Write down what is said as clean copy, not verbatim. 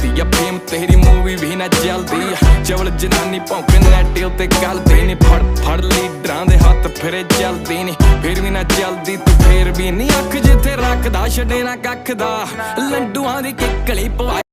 चलती आ फेम तेरी मूवी भी ना चलती आ चवल जनानी भौंके नैटे उत्ते गलदी नी फड़ फड़ लीडरां दे हत्थ फिरे चलदी नी फिर भी ना चलदी तू फिर भी नी अख जिथे रखदा छड्डे ना कख दा लंडुआं दी किकली पवा